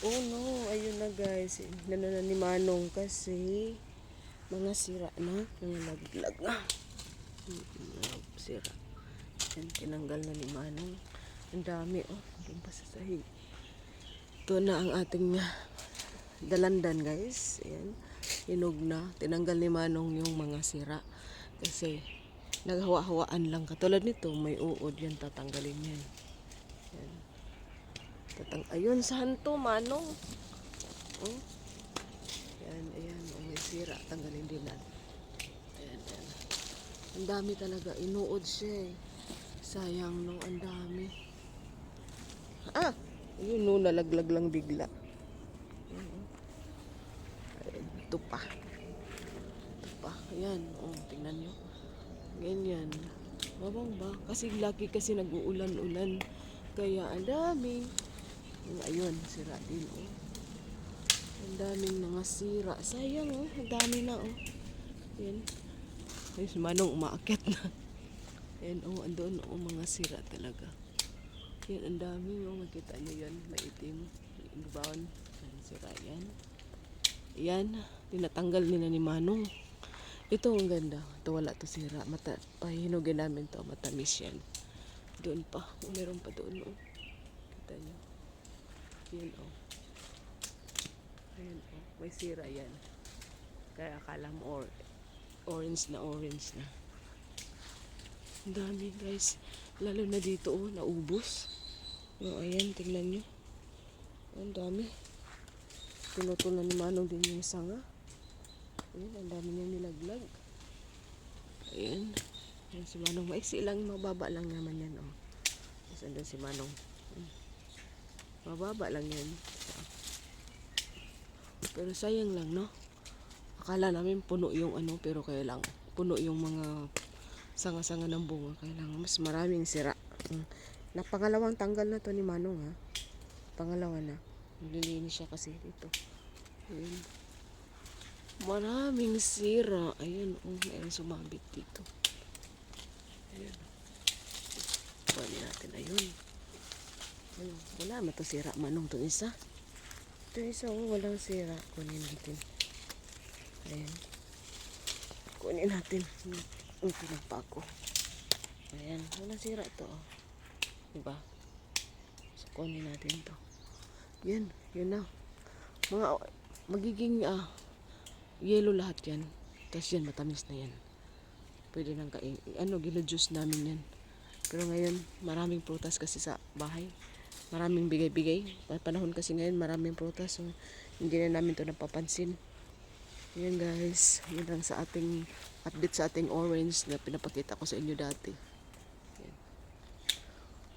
Oh no, ayun na guys. Inano na ni Manong kasi mga sira na, mga laglag na. Sira. Yan, tinanggal na ni Manong. Ang dami oh, doon pa sa sahig. Ito na ang ating dalandan guys. Ayan, hinog na. Tinanggal ni Manong yung mga sira. Kasi naghawa-hawaan lang. Katulad nito, may uod yan, tatanggalin yan. Yan. Ayun, santo, Manong. Oh. Yan, ayan. Oh, may sira. Tanggalin din natin. Ayan, ayan. Ang dami talaga. Inuod siya eh. Sayang no, ang dami. Ah! Ayun no, nalaglag lang bigla. Ayan, ito pa. Ito pa. Ayan, oh, tingnan nyo. Ganyan. Mabang ba? Kasi laki kasi nag-uulan-ulan. Kaya ang dami. Ayun, sira din oh. Ang daming mga sira. Sayang oh, ang dami na oh. Yan. Ay, si Manong umaakyat na. Yan oh, andun oh, mga sira talaga. Yan, ang dami oh, makita nyo yan. Maitim. Brown. Yan, sira yan. Yan, tinatanggal nila ni Manong. Ito ang ganda. Ito wala to sira. Pahinugin namin to. Matamis yan. Doon pa. Oh, meron pa doon oh. Kita nyo. Yan oh. Ayan oh. May sira yan. Kaya akala mo orange na. Ang dami guys. Lalo na dito oh. Naubos. Oh, ayan. Tingnan nyo. Ang dami. Pinutol na ni Manong din yung sanga. Ayan. Ang dami niya nilaglag. Ayan. Ayan si Manong. Maiksi lang. Mababa lang naman yan oh. Tapos andun si Manong. Mababa lang yan. Pero sayang lang, no? Akala namin puno yung ano, pero kaya lang puno yung mga sanga-sanga ng bunga. Kaya lang mas maraming sira. Na pangalawang tanggal na to ni Manong, ha? Pangalawa na. Nililinis siya kasi dito. Ayun. Maraming sira. Ayun, oh, mayroon sumabit dito. Ayun. Kunin natin, ayun. Ayun. Wala man to sira, Manong, to isa. Ito isa, oh, walang sira. Kunin natin. Ayan. Kunin natin. Ang pinagpa ko. Ayan. Walang sira ito, oh. Diba? So, kunin natin to. Yan. Yun na. Mga, magiging, yellow lahat yan. Tapos yan, matamis na yan. Pwede nang kain. Gino-juice namin yan. Pero ngayon, maraming prutas kasi sa bahay. Maraming bigay-bigay. Panahon kasi ngayon, maraming prutas. So, hindi na namin to napapansin. Yan guys. Yun lang sa ating update sa ating orange na pinapakita ko sa inyo dati. Yan.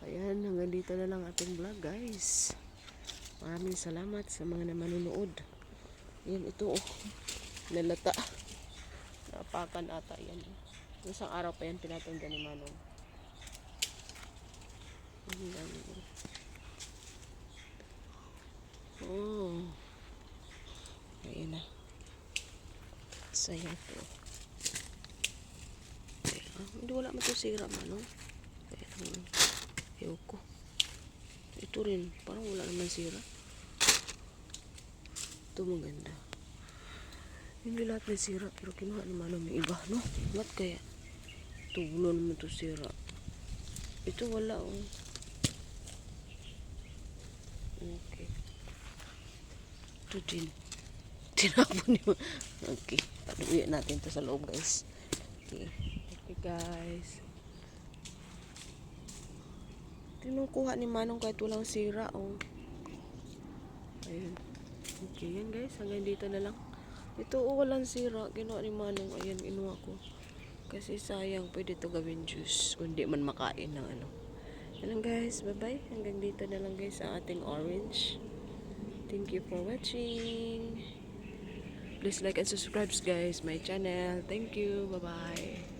Ayan, hanggang dito na lang ating vlog guys. Maraming salamat sa mga nanonood. Yan, ito oh. Nalata. Napakan ata yan. Isang araw pa yan pinatanggal ni Manong. Oh. Ayan na. Sayang to. Hindi wala man to sira, Manong. Kaya lang, ewan ko. Ito rin, parang wala naman sira. Ito maganda. Hindi lahat may sira, pero kinuha ni Manong may iba, no? Ba't kaya? Ito, wala naman to sira. Ito wala, oh. Okay. Ito din. Tinapon niyo. Okay. Panuwi natin to sa loob, guys. Okay. Okay, guys. Tinukuha ni Manong kahit walang sira, oh. Ayan. Okay, yan, guys. Hanggang dito na lang. Ito, oh, walang sira. Ginawa ni Manong. Ayan, inuha ko. Kasi sayang, pwede to gawin juice. Kung di man makain ng ano. Yan lang, guys. Bye-bye. Hanggang dito na lang, guys, ang ating orange. Thank you for watching. Please like and subscribe guys my channel. Thank you. Bye bye.